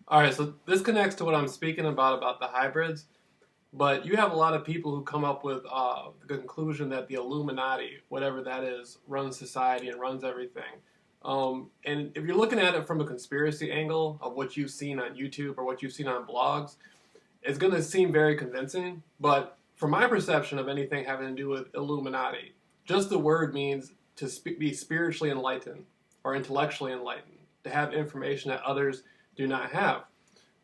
All right, so this connects to what I'm speaking about the hybrids, but you have a lot of people who come up with the conclusion that the Illuminati, whatever that is, runs society and runs everything. And if you're looking at it from a conspiracy angle of what you've seen on YouTube or what you've seen on blogs, it's going to seem very convincing. But from my perception of anything having to do with Illuminati, just the word means to be spiritually enlightened or intellectually enlightened, to have information that others do not have.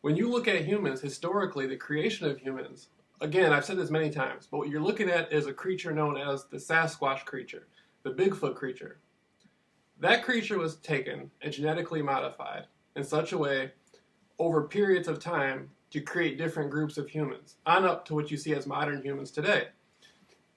When you look at humans, historically, the creation of humans, again, I've said this many times, but what you're looking at is a creature known as the Sasquatch creature, the Bigfoot creature. That creature was taken and genetically modified in such a way over periods of time to create different groups of humans, on up to what you see as modern humans today.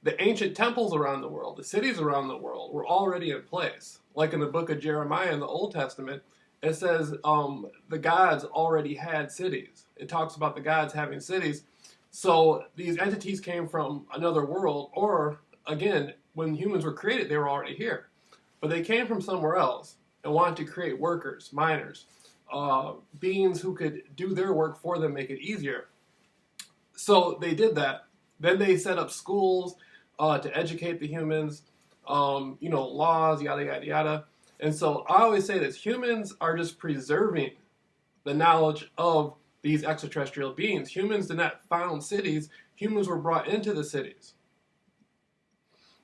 The ancient temples around the world, the cities around the world, were already in place. Like in the book of Jeremiah in the Old Testament, it says the gods already had cities. It talks about the gods having cities. So these entities came from another world, or again, when humans were created, they were already here. But they came from somewhere else and wanted to create workers, miners, beings who could do their work for them, make it easier. So they did that. Then they set up schools to educate the humans, laws, yada, yada, yada. And so I always say this, humans are just preserving the knowledge of these extraterrestrial beings. Humans did not found cities, humans were brought into the cities.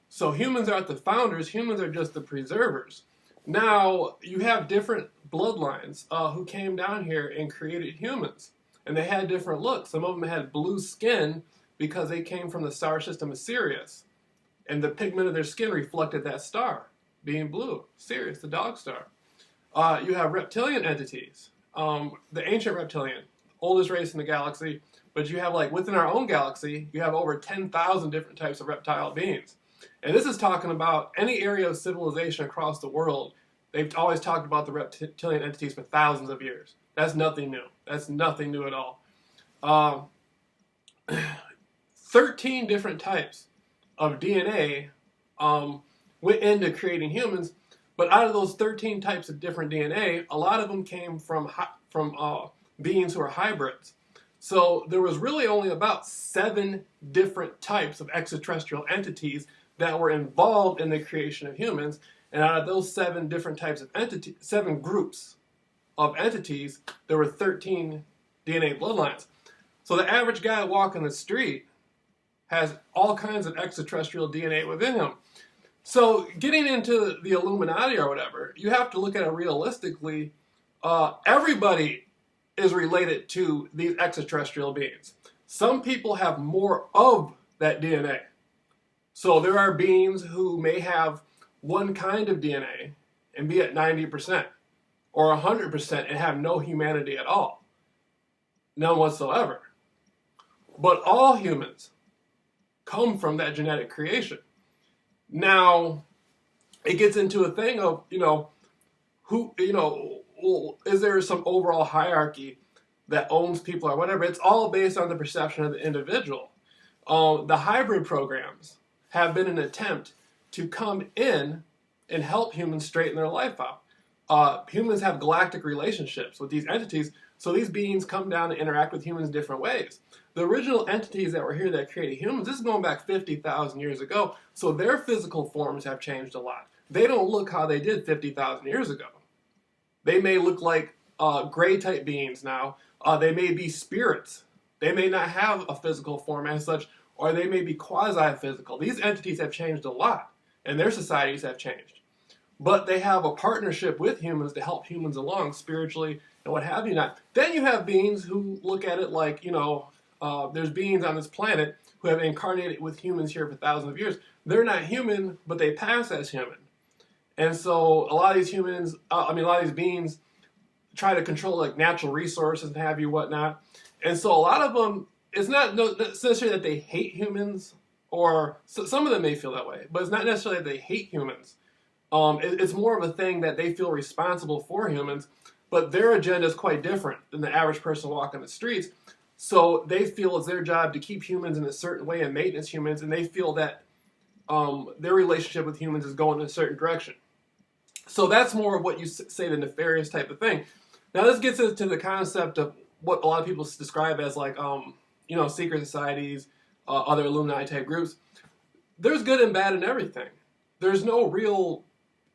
So humans aren't the founders, humans are just the preservers. Now, you have different bloodlines who came down here and created humans. And they had different looks. Some of them had blue skin because they came from the star system of Sirius. And the pigment of their skin reflected that star, being blue. Sirius, the dog star. You have reptilian entities. The ancient reptilian, oldest race in the galaxy. But you have, like, within our own galaxy, you have over 10,000 different types of reptile beings. And this is talking about any area of civilization across the world. They've always talked about the reptilian entities for thousands of years. That's nothing new. That's nothing new at all. 13 different types of DNA went into creating humans, but out of those 13 types of different DNA, a lot of them came from beings who are hybrids. So there was really only about 7 different types of extraterrestrial entities that were involved in the creation of humans, and out of those 7 different types of entities, 7 groups of entities, there were 13 DNA bloodlines. So the average guy walking the street has all kinds of extraterrestrial DNA within him. So getting into the Illuminati or whatever, you have to look at it realistically. Everybody is related to these extraterrestrial beings. Some people have more of that DNA. So there are beings who may have one kind of DNA and be at 90% or 100% and have no humanity at all. None whatsoever. But all humans come from that genetic creation. Now, it gets into a thing of, is there some overall hierarchy that owns people or whatever? It's all based on the perception of the individual. The hybrid programs have been an attempt to come in and help humans straighten their life out. Humans have galactic relationships with these entities, so these beings come down and interact with humans in different ways. The original entities that were here that created humans, this is going back 50,000 years ago, so their physical forms have changed a lot. They don't look how they did 50,000 years ago. They may look like gray-type beings now. They may be spirits. They may not have a physical form as such, or they may be quasi-physical. These entities have changed a lot, and their societies have changed. But they have a partnership with humans to help humans along spiritually and what have you not. Then you have beings who look at it like, there's beings on this planet who have incarnated with humans here for thousands of years. They're not human, but they pass as human. And so a lot of these humans, a lot of these beings try to control like natural resources and have you whatnot. And so a lot of them, it's not necessarily that they hate humans, or some of them may feel that way, but it's not necessarily that they hate humans. It's more of a thing that they feel responsible for humans, but their agenda is quite different than the average person walking the streets. So they feel it's their job to keep humans in a certain way and maintenance humans, and they feel that their relationship with humans is going in a certain direction. So that's more of what you say the nefarious type of thing. Now this gets into the concept of what a lot of people describe as like, secret societies, other Illuminati type groups. There's good and bad in everything. There's no real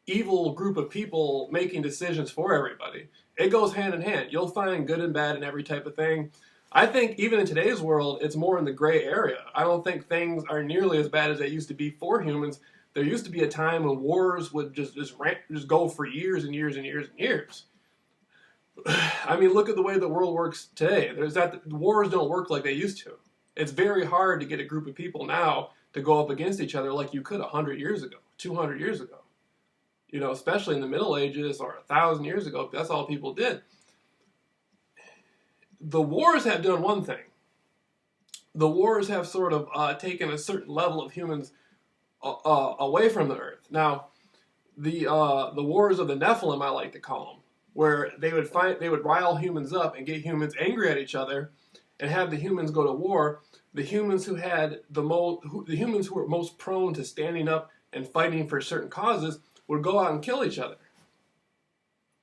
evil group of people making decisions for everybody. It goes hand in hand. You'll find good and bad in every type of thing. I think even in today's world, it's more in the gray area. I don't think things are nearly as bad as they used to be for humans. There used to be a time when wars would just go for years and years and years and years. I mean, look at the way the world works today. The wars don't work like they used to. It's very hard to get a group of people now to go up against each other like you could 100 years ago, 200 years ago. Especially in the Middle Ages or 1,000 years ago, that's all people did. The wars have done one thing. The wars have sort of taken a certain level of humans away from the earth. Now, the wars of the Nephilim, I like to call them, where they would rile humans up and get humans angry at each other, and have the humans go to war. The humans who were most prone to standing up and fighting for certain causes would go out and kill each other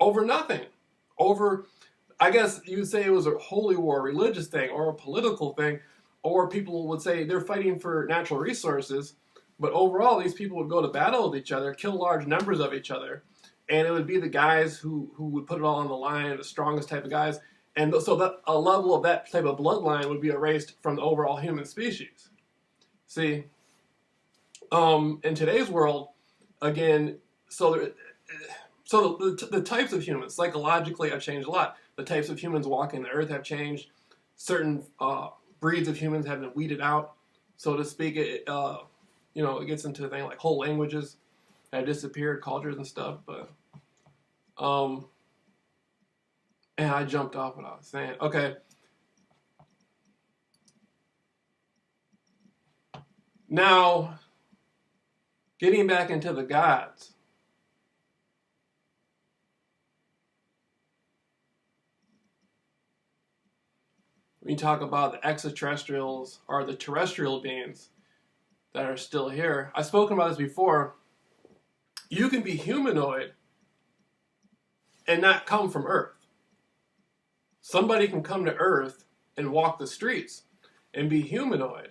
over nothing. I guess you would say it was a holy war, a religious thing, or a political thing, or people would say they're fighting for natural resources, but overall these people would go to battle with each other, kill large numbers of each other, and it would be the guys who would put it all on the line, the strongest type of guys, and so that a level of that type of bloodline would be erased from the overall human species. See, in today's world, again, the types of humans psychologically have changed a lot. The types of humans walking the earth have changed. Certain breeds of humans have been weeded out, so to speak. It gets into a thing like whole languages have disappeared, cultures and stuff. But and I jumped off what I was saying. Okay. Now, getting back into the gods. When you talk about the extraterrestrials or the terrestrial beings that are still here, I've spoken about this before. You can be humanoid and not come from Earth. Somebody can come to Earth and walk the streets and be humanoid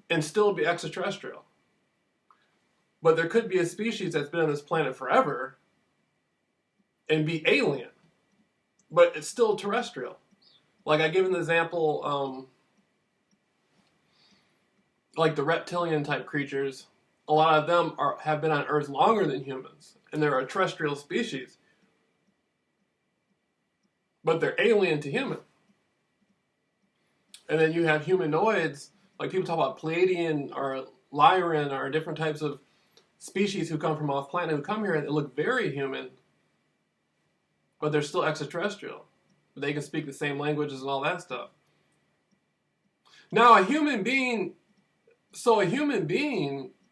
and still be extraterrestrial. But there could be a species that's been on this planet forever and be alien, but it's still terrestrial. Like I give an example, like the reptilian type creatures, a lot of them have been on Earth longer than humans, and they're a terrestrial species. But they're alien to human. And then you have humanoids, like people talk about Pleiadian or Lyran or different types of species who come from off planet who come here and they look very human, but they're still extraterrestrial. They can speak the same languages and all that stuff. Now, a human being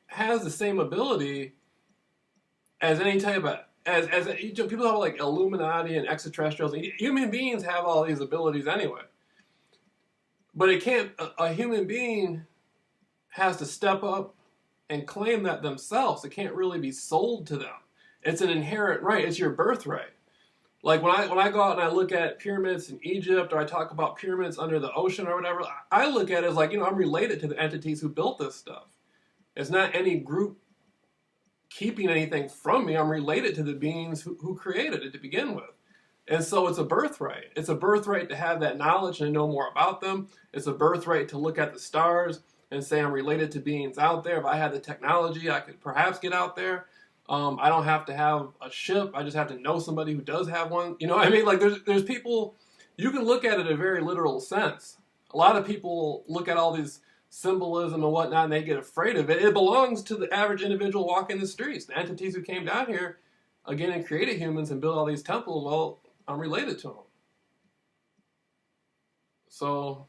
has the same ability as any type of, people talk about like Illuminati and extraterrestrials. Human beings have all these abilities anyway. But a human being has to step up and claim that themselves. It can't really be sold to them. It's an inherent right. It's your birthright. Like when I go out and I look at pyramids in Egypt, or I talk about pyramids under the ocean or whatever, I look at it as like, I'm related to the entities who built this stuff. It's not any group keeping anything from me. I'm related to the beings who created it to begin with. And so it's a birthright. It's a birthright to have that knowledge and know more about them. It's a birthright to look at the stars and say I'm related to beings out there. If I had the technology, I could perhaps get out there. I don't have to have a ship. I just have to know somebody who does have one. You know what I mean? Like there's people, you can look at it in a very literal sense. A lot of people look at all these symbolism and whatnot and they get afraid of it. It belongs to the average individual walking the streets. The entities who came down here, again, and created humans and built all these temples, well, I'm related to them. So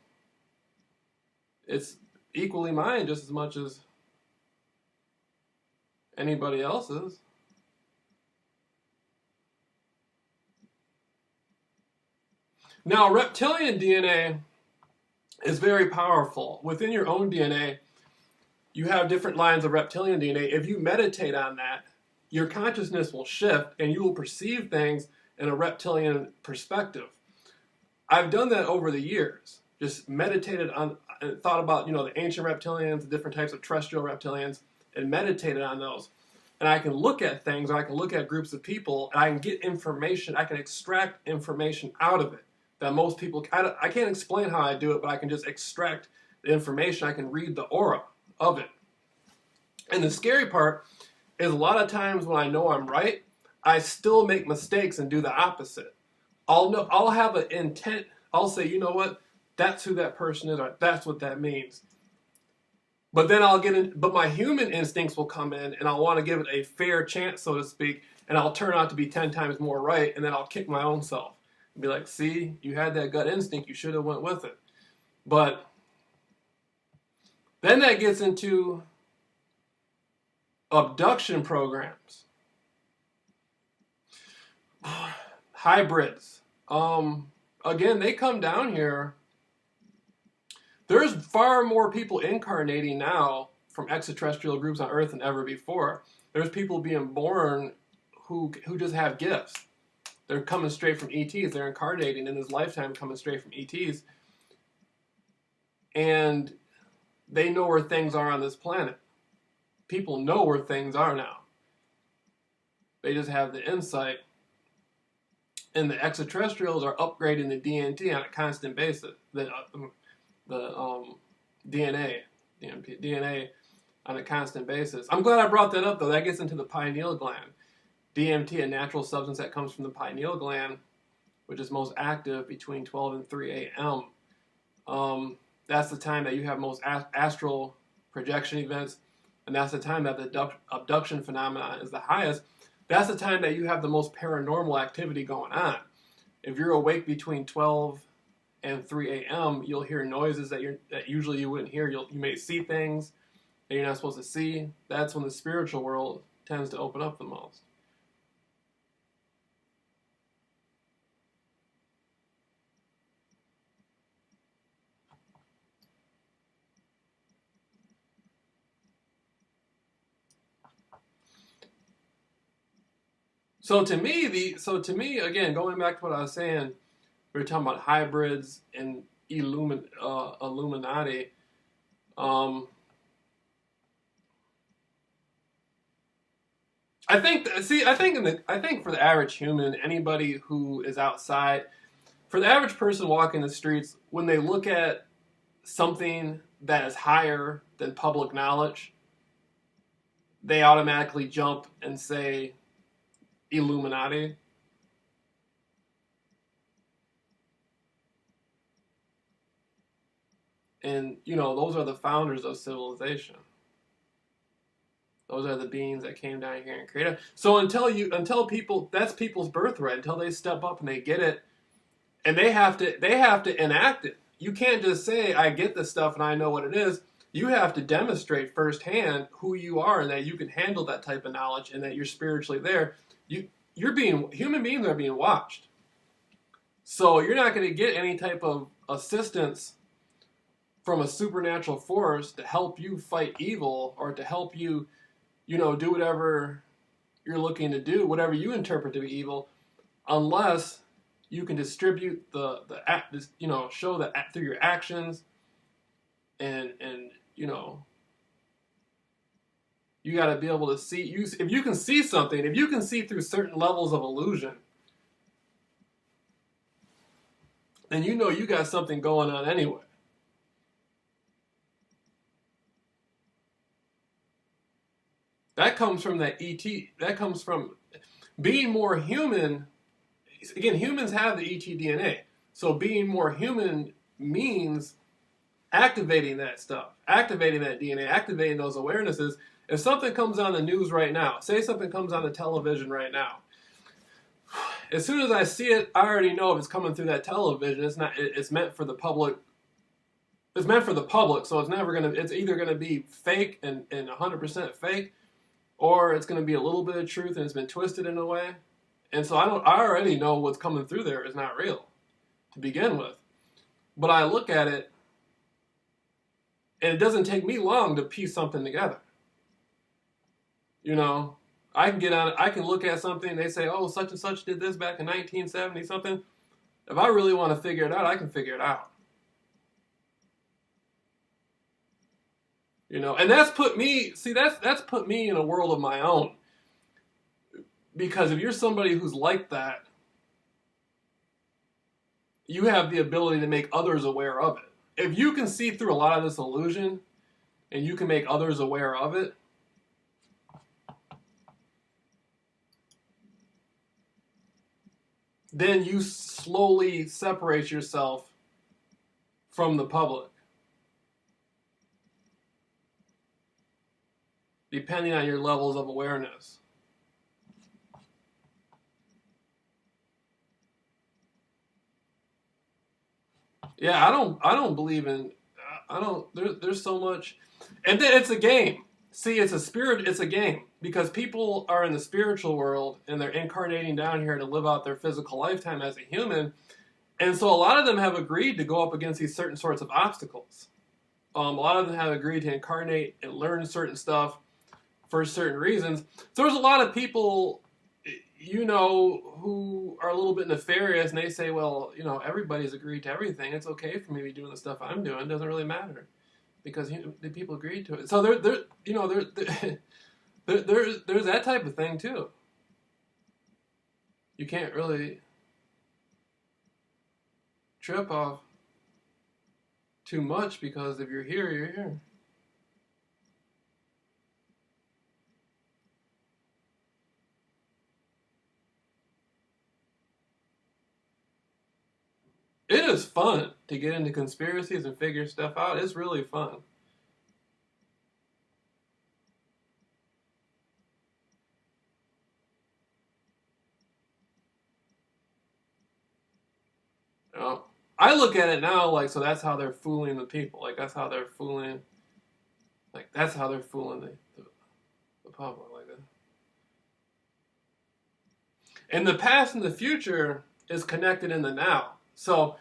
it's equally mine just as much as anybody else's. Now, reptilian DNA is very powerful. Within your own DNA, you have different lines of reptilian DNA. If you meditate on that, your consciousness will shift and you will perceive things and a reptilian perspective. I've done that over the years. Just meditated on, thought about, the ancient reptilians, the different types of terrestrial reptilians, and meditated on those. And I can look at things, or I can look at groups of people, and I can get information, I can extract information out of it that most people, I can't explain how I do it, but I can just extract the information. I can read the aura of it. And the scary part is a lot of times when I know I'm right, I still make mistakes and do the opposite. I'll have an intent. I'll say, you know what? That's who that person is, or that's what that means. But then but my human instincts will come in, and I'll want to give it a fair chance, so to speak, and I'll turn out to be 10 times more right, and then I'll kick my own self and be like, see, you had that gut instinct, you should have went with it. But then that gets into abduction programs. Hybrids. Again, they come down here. There's far more people incarnating now from extraterrestrial groups on Earth than ever before. There's people being born who just have gifts. They're coming straight from ETs. They're incarnating in this lifetime coming straight from ETs. And they know where things are on this planet. People know where things are now. They just have the insight. And the extraterrestrials are upgrading the DNT on a constant basis. The DNA on a constant basis. I'm glad I brought that up, though. That gets into the pineal gland. DMT, a natural substance that comes from the pineal gland, which is most active between 12 and 3 a.m. That's the time that you have most astral projection events, and that's the time that the abduction phenomenon is the highest. That's the time that you have the most paranormal activity going on. If you're awake between 12 and 3 a.m., you'll hear noises that usually you wouldn't hear. You may see things that you're not supposed to see. That's when the spiritual world tends to open up the most. So to me, again, going back to what I was saying, we were talking about hybrids and Illuminati. I think for the average human, anybody who is outside, for the average person walking the streets, when they look at something that is higher than public knowledge, they automatically jump and say Illuminati. And, those are the founders of civilization. Those are the beings that came down here and created. So until people, that's people's birthright, until they step up and they get it, and they have to enact it. You can't just say, I get this stuff and I know what it is. You have to demonstrate firsthand who you are and that you can handle that type of knowledge and that you're spiritually there. Human beings are being watched. So you're not going to get any type of assistance from a supernatural force to help you fight evil or to help you, do whatever you're looking to do, whatever you interpret to be evil, unless you can distribute show that through your actions and you got to be able to see. If you can see something, if you can see through certain levels of illusion, then you got something going on anyway. That comes from that ET. That comes from being more human. Again, humans have the ET DNA. So being more human means activating that stuff, activating that DNA, activating those awarenesses. If something comes on the news right now, say something comes on the television right now, as soon as I see it, I already know if it's coming through that television. It's meant for the public. It's meant for the public, so it's either gonna be fake and 100% fake, or it's gonna be a little bit of truth and it's been twisted in a way. And so I already know what's coming through there is not real to begin with. But I look at it, and it doesn't take me long to piece something together. I can get on. I can look at something. And they say, "Oh, such and such did this back in 1970 something." If I really want to figure it out, I can figure it out. You know, and that's put me. See, that's put me in a world of my own. Because if you're somebody who's like that, you have the ability to make others aware of it. If you can see through a lot of this illusion, and you can make others aware of it, then you slowly separate yourself from the public, depending on your levels of awareness. Yeah, I don't believe in, there's so much, and then it's a game. See, it's a game, because people are in the spiritual world, and they're incarnating down here to live out their physical lifetime as a human, and so a lot of them have agreed to go up against these certain sorts of obstacles. A lot of them have agreed to incarnate and learn certain stuff for certain reasons. So there's a lot of people, you know, who are a little bit nefarious, and they say, well, you know, everybody's agreed to everything. It's okay for me to be doing the stuff I'm doing. It doesn't really matter, because the people agreed to it. So there's that type of thing too. You can't really trip off too much, because if you're here, you're here. It is fun to get into conspiracies and figure stuff out. It's really fun. You know, I look at it now like, so that's how they're fooling the people. Like, that's how they're fooling. Like, that's how they're fooling the public. Like that. And the past and the future is connected in the now. So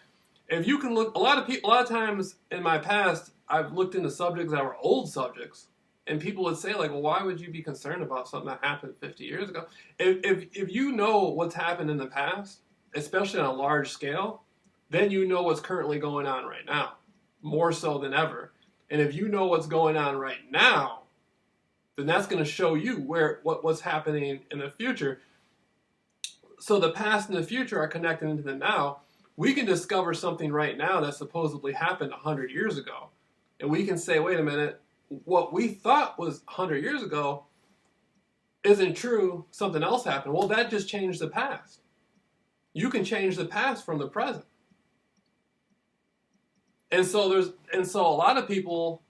if you can look, a lot of times in my past, I've looked into subjects that were old subjects, and people would say, like, well, why would you be concerned about something that happened 50 years ago? If you know what's happened in the past, especially on a large scale, then you know what's currently going on right now, more so than ever. And if you know what's going on right now, then that's going to show you what's happening in the future. So the past and the future are connected into the now. We can discover something right now that supposedly happened 100 years ago. And we can say, wait a minute, what we thought was 100 years ago isn't true, something else happened. Well, that just changed the past. You can change the past from the present. And so a lot of people,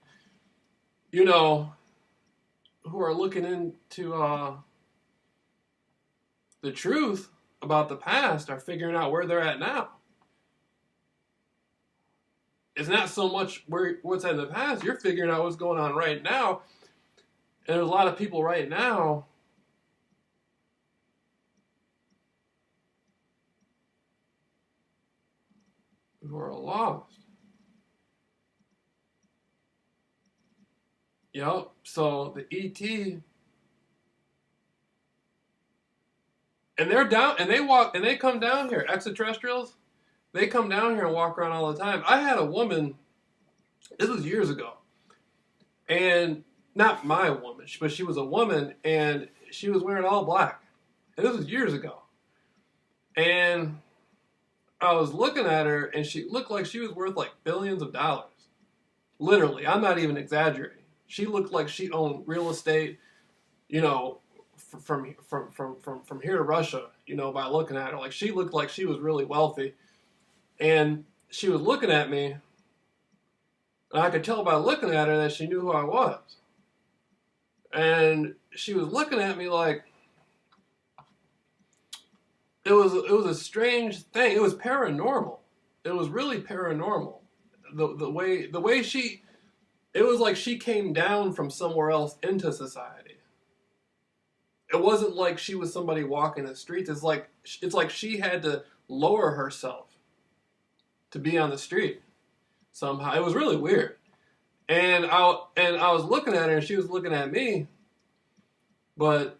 you know, who are looking into the truth about the past are figuring out where they're at now. It's not so much what's in the past. You're figuring out what's going on right now. And there's a lot of people right now who are lost. Yep. So the ET, and they're down, and they come down here. Extraterrestrials, they come down here and walk around all the time. I had a woman, this was years ago, and not my woman, but she was a woman, and she was wearing all black. And this was years ago. And I was looking at her, and she looked like she was worth like billions of dollars. Literally, I'm not even exaggerating. She looked like she owned real estate, you know, from here to Russia, you know, by looking at her. Like, she looked like she was really wealthy. And she was looking at me, and I could tell by looking at her that she knew who I was. And she was looking at me like, it was a strange thing. It was paranormal. It was really paranormal. The way she, it was like she came down from somewhere else into society. It wasn't like she was somebody walking the streets. It's like she had to lower herself to be on the street somehow. It was really weird. And I was looking at her, and she was looking at me. But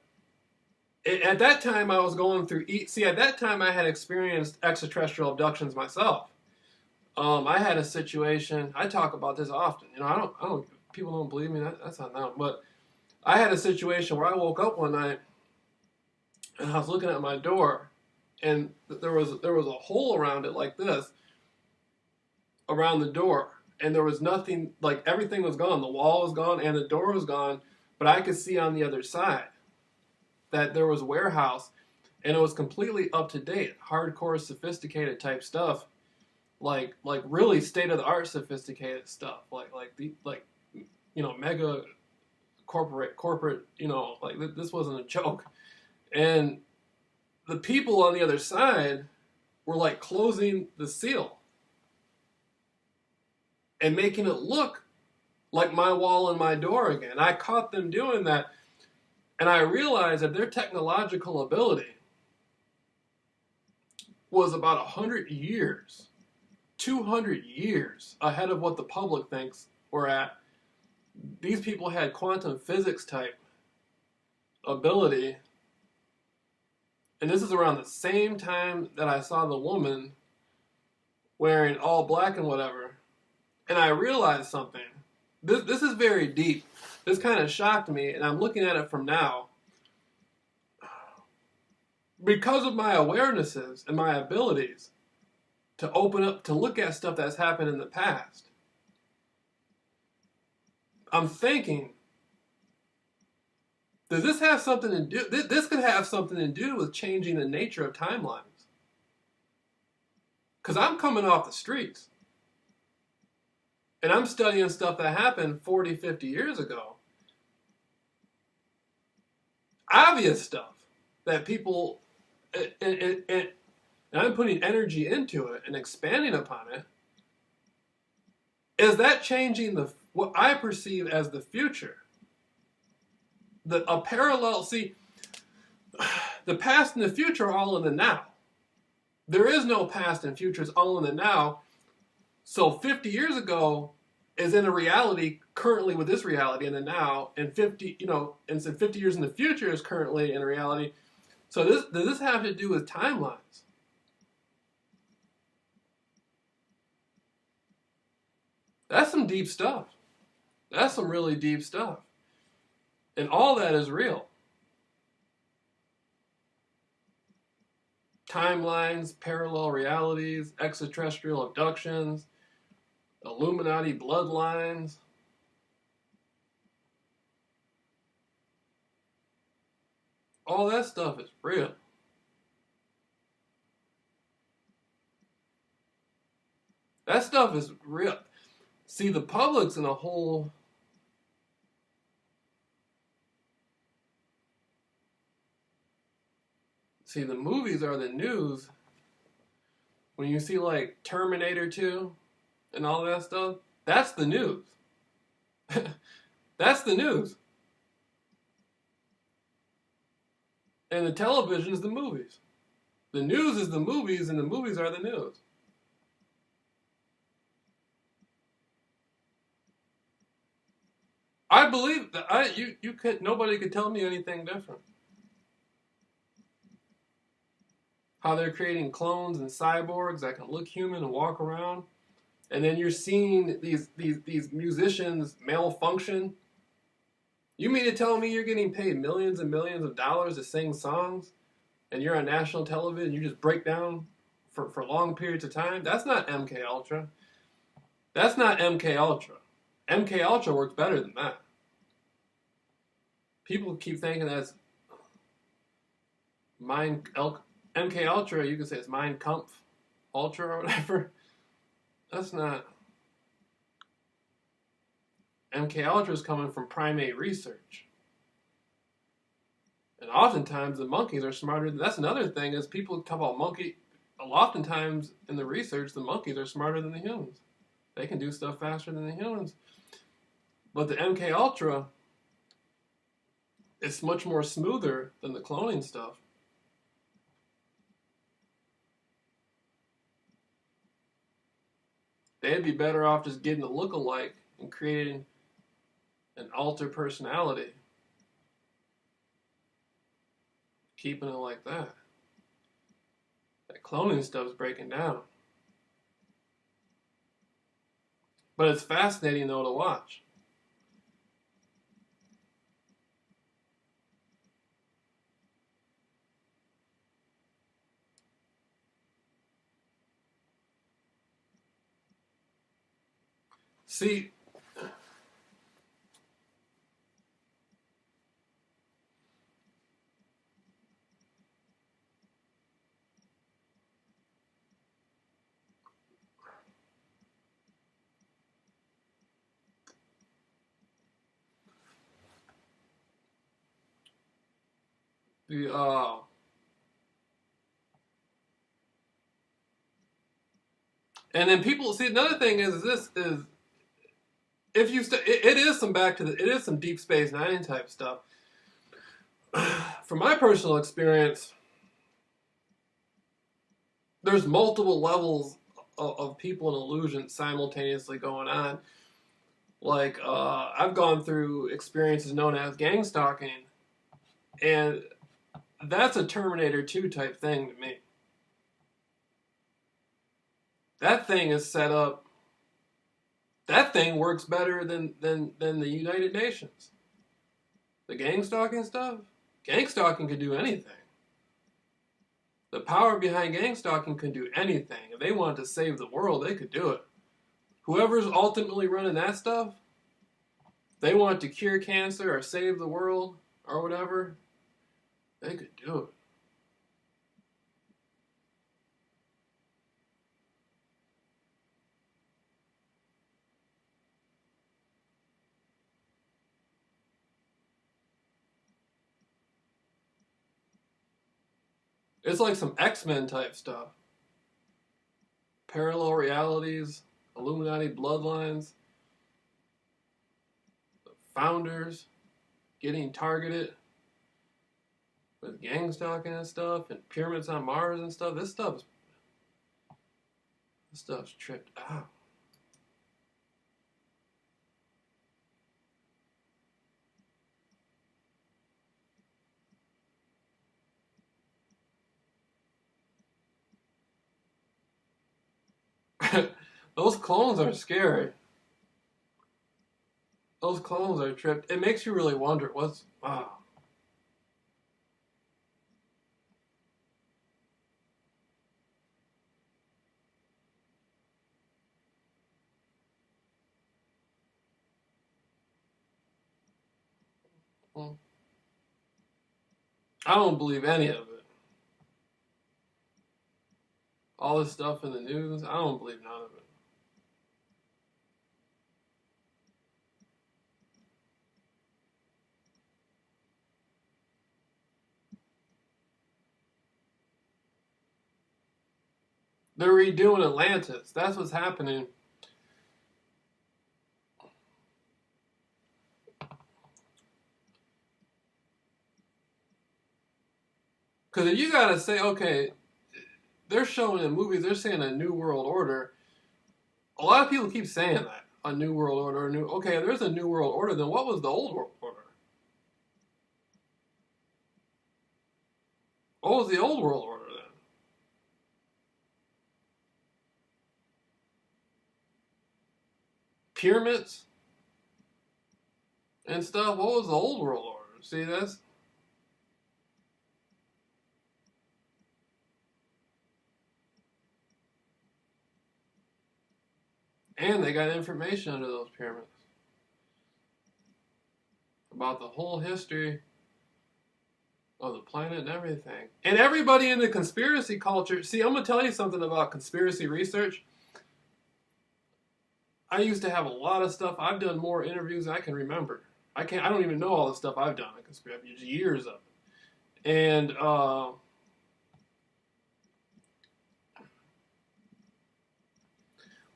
At that time, I was going through. See, at that time, I had experienced extraterrestrial abductions myself. I had a situation. I talk about this often. You know, I don't. People don't believe me. That's not now. But I had a situation where I woke up one night and I was looking at my door, and there was a hole around it like this, around the door, and there was nothing. Like everything was gone. The wall was gone and the door was gone. But I could see on the other side that there was a warehouse, and it was completely up to date, hardcore, sophisticated type stuff, like really state of the art sophisticated stuff, like you know, mega corporate, you know, like this wasn't a joke. And the people on the other side were like closing the seal and making it look like my wall and my door again. I caught them doing that, and I realized that their technological ability was about 100 years, 200 years ahead of what the public thinks we're at. These people had quantum physics type ability. And this is around the same time that I saw the woman wearing all black and whatever. And I realized something. This is very deep. This kind of shocked me, and I'm looking at it from now. Because of my awarenesses and my abilities to open up, to look at stuff that's happened in the past, I'm thinking, does this have something to do? This could have something to do with changing the nature of timelines. Because I'm coming off the streets. And I'm studying stuff that happened 40, 50 years ago. Obvious stuff that people, and I'm putting energy into it and expanding upon it. Is that changing what I perceive as the future? A parallel, see, the past and the future are all in the now. There is no past and future, it's all in the now. So 50 years ago is in a reality currently with this reality in the now, and 50 years in the future is currently in a reality. So does this have to do with timelines? That's some deep stuff. That's some really deep stuff. And all that is real. Timelines, parallel realities, extraterrestrial abductions, Illuminati bloodlines. All that stuff is real. That stuff is real. See, the public's in a whole... See, the movies are the news. When you see like Terminator 2 and all that stuff, that's the news. That's the news. And the television is the movies. The news is the movies, and the movies are the news. I believe that nobody could tell me anything different. How they're creating clones and cyborgs that can look human and walk around. And then you're seeing these musicians malfunction. You mean to tell me you're getting paid millions and millions of dollars to sing songs, and you're on national television, you just break down for long periods of time? That's not MK Ultra. That's not MK Ultra. MK Ultra works better than that. People keep thinking that's MK Ultra, you can say it's Mein Kampf Ultra or whatever. That's not. MK Ultra is coming from primate research. And oftentimes the monkeys are smarter. That's another thing is people talk about monkey. Oftentimes in the research, the monkeys are smarter than the humans. They can do stuff faster than the humans. But the MK Ultra, it's much more smoother than the cloning stuff. They'd be better off just getting a look-alike and creating an alter personality keeping it like that. That cloning stuff's breaking down. But it's fascinating, though, to watch. See, the and then people see another thing is this is if you it is some back to the it is some Deep Space Nine type stuff. From my personal experience, there's multiple levels of people and illusions simultaneously going on. Like I've gone through experiences known as gang stalking, and that's a Terminator 2 type thing to me. That thing is set up. That thing works better than the United Nations. The gang stalking stuff? Gang stalking could do anything. The power behind gang stalking can do anything. If they wanted to save the world, they could do it. Whoever's ultimately running that stuff, they want to cure cancer or save the world or whatever, they could do it. It's like some X-Men type stuff. Parallel realities, Illuminati bloodlines, the founders getting targeted with gang stalking and stuff, and pyramids on Mars and stuff. This stuff's tripped out. Those clones are scary. Those clones are tripped. It makes you really wonder what's wow. Well, I don't believe any of it. All this stuff in the news, I don't believe none of it. They're redoing Atlantis. That's what's happening. Because if you gotta say, okay, they're showing in movies, they're saying a new world order. A lot of people keep saying that. A new world order, okay, there's a new world order, then what was the old world order? What was the old world order then? Pyramids and stuff. What was the old world order? See, that's and they got information under those pyramids about the whole history of the planet and everything. And everybody in the conspiracy culture. See, I'm gonna tell you something about conspiracy research. I used to have a lot of stuff. I've done more interviews than I can remember. I don't even know all the stuff I've done in conspiracy. Years of it. And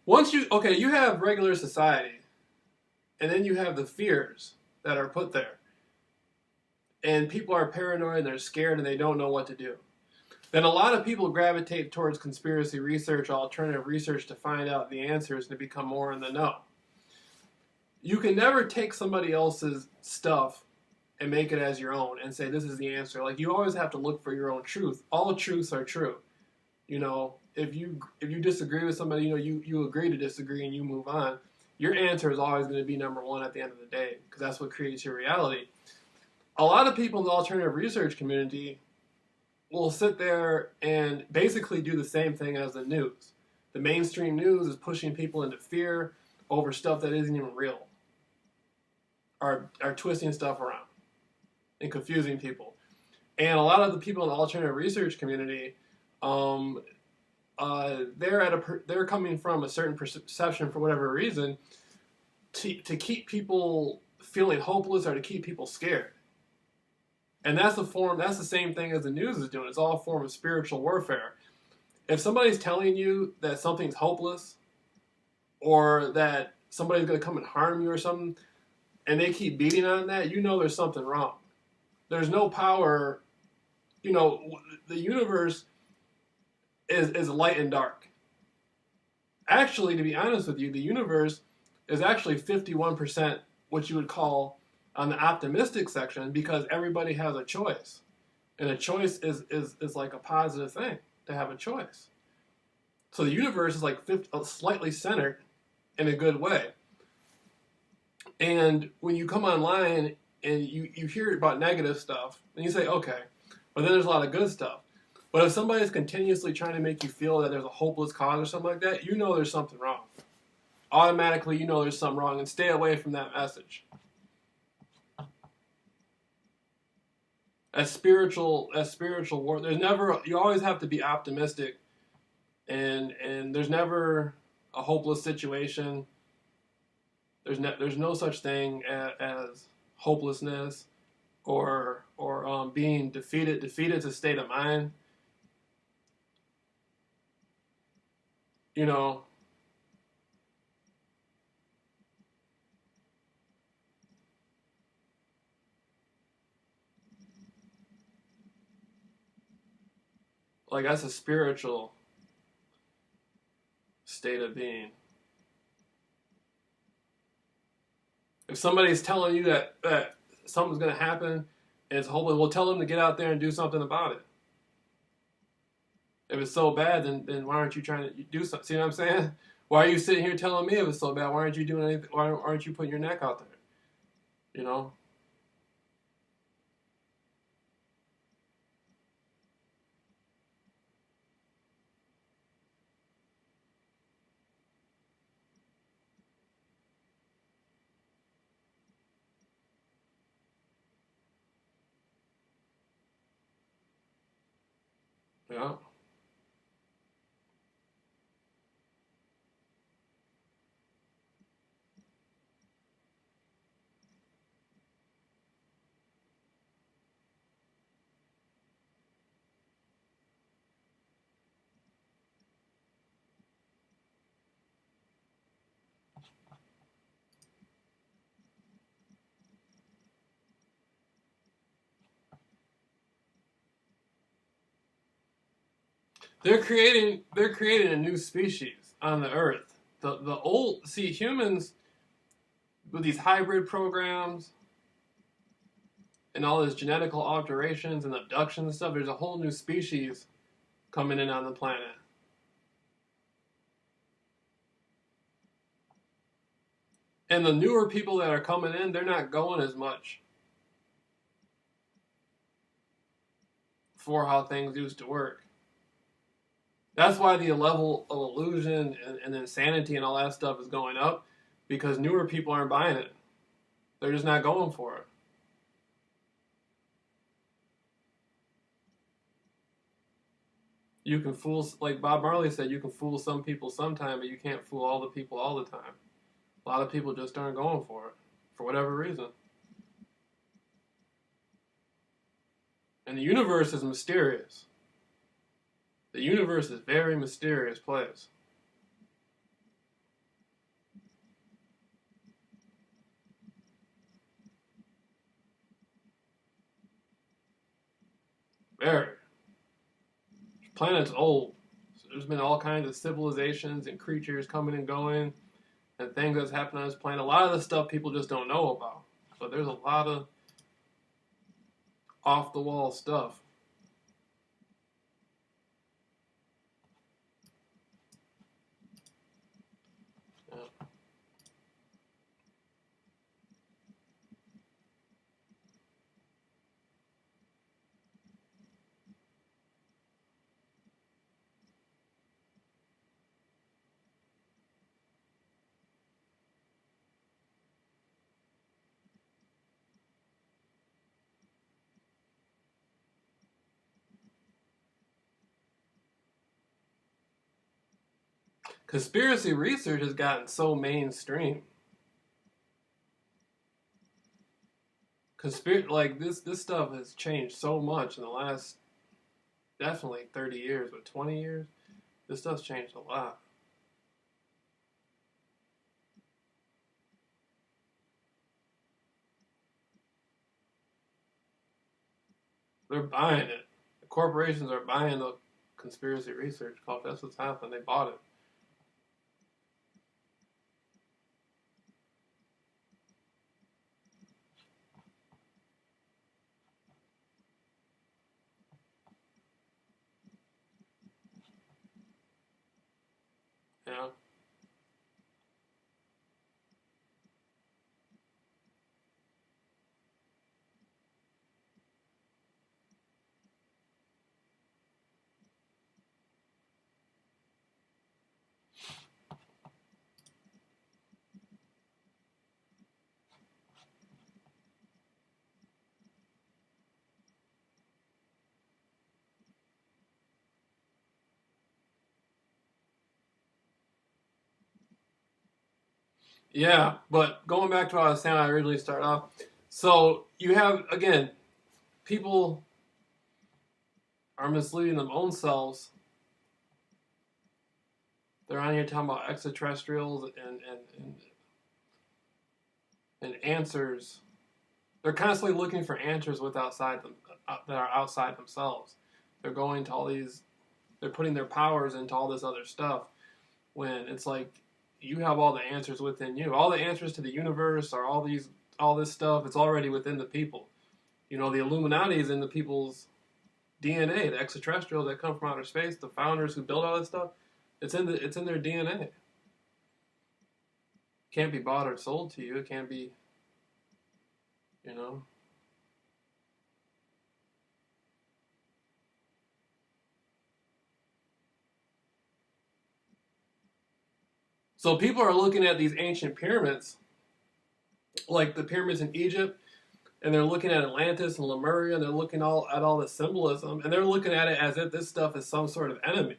once you have regular society, and then you have the fears that are put there, and people are paranoid, they're scared, and they don't know what to do. Then a lot of people gravitate towards conspiracy research, alternative research to find out the answers and to become more in the know. You can never take somebody else's stuff and make it as your own and say this is the answer. Like, you always have to look for your own truth. All truths are true. You know, if you disagree with somebody, you know, you agree to disagree and you move on. Your answer is always going to be number one at the end of the day, because that's what creates your reality. A lot of people in the alternative research community will sit there and basically do the same thing as the news. The mainstream news is pushing people into fear over stuff that isn't even real, are twisting stuff around and confusing people. And a lot of the people in the alternative research community, they're coming from a certain perception for whatever reason to keep people feeling hopeless or to keep people scared. And that's the same thing as the news is doing. It's all a form of spiritual warfare. If somebody's telling you that something's hopeless or that somebody's going to come and harm you or something, and they keep beating on that, you know there's something wrong. There's no power. You know, the universe is light and dark. Actually, to be honest with you, the universe is actually 51% what you would call on the optimistic section, because everybody has a choice. And a choice is like a positive thing, to have a choice. So the universe is like slightly centered in a good way. And when you come online and you hear about negative stuff, and you say, okay, but then there's a lot of good stuff. But if somebody's continuously trying to make you feel that there's a hopeless cause or something like that, you know there's something wrong. Automatically, you know there's something wrong, and stay away from that message. As spiritual war, you always have to be optimistic, and there's never a hopeless situation. There's no such thing as hopelessness or being defeated. Defeated's a state of mind. You know, like that's a spiritual state of being. If somebody's telling you that something's going to happen and it's hopeless, well, tell them to get out there and do something about it. If it's so bad, then why aren't you trying to do something? See what I'm saying? Why are you sitting here telling me if it's so bad? Why aren't you doing anything? Why aren't you putting your neck out there? You know? Yeah. They're creating a new species on the earth. Humans with these hybrid programs and all this genetical alterations and abductions and stuff, there's a whole new species coming in on the planet. And the newer people that are coming in, they're not going as much for how things used to work. That's why the level of illusion and insanity and all that stuff is going up, because newer people aren't buying it. They're just not going for it. You can fool, like Bob Marley said, you can fool some people sometime, but you can't fool all the people all the time. A lot of people just aren't going for it, for whatever reason. And the universe is mysterious. The universe is a very mysterious place. Very. The planet's old. So there's been all kinds of civilizations and creatures coming and going, and things that's happened on this planet. A lot of the stuff people just don't know about. But there's a lot of off the wall stuff. Yeah. Conspiracy research has gotten so mainstream. Like this stuff has changed so much in the last definitely 30 years, but 20 years, this stuff's changed a lot. They're buying it. The corporations are buying the conspiracy research stuff. That's what's happened. They bought it. Yeah. Yeah, but going back to what I was saying, I originally started off. So you have again, people are misleading their own selves. They're on here talking about extraterrestrials and answers. They're constantly looking for answers with outside them that are outside themselves. They're going to all these. They're putting their powers into all this other stuff when it's like you have all the answers within you. All the answers to the universe are all this stuff. It's already within the people. You know, the Illuminati is in the people's DNA. The extraterrestrials that come from outer space, the founders who built all this stuff, it's in their DNA. Can't be bought or sold to you. It can't be, you know. So people are looking at these ancient pyramids, like the pyramids in Egypt, and they're looking at Atlantis and Lemuria, and they're looking at all the symbolism, and they're looking at it as if this stuff is some sort of enemy.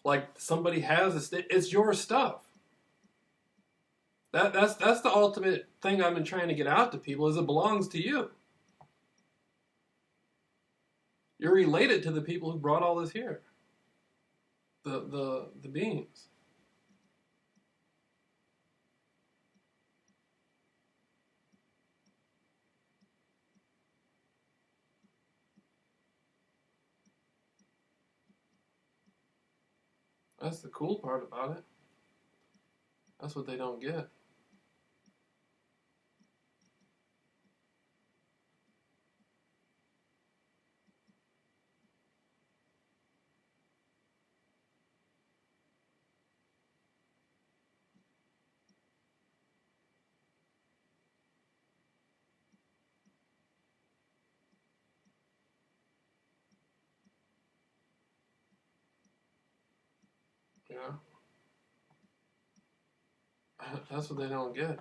Like somebody has this, it's your stuff. That's the ultimate thing I've been trying to get out to people is it belongs to you. You're related to the people who brought all this here. The beings. That's the cool part about it. That's what they don't get. Yeah. That's what they don't get.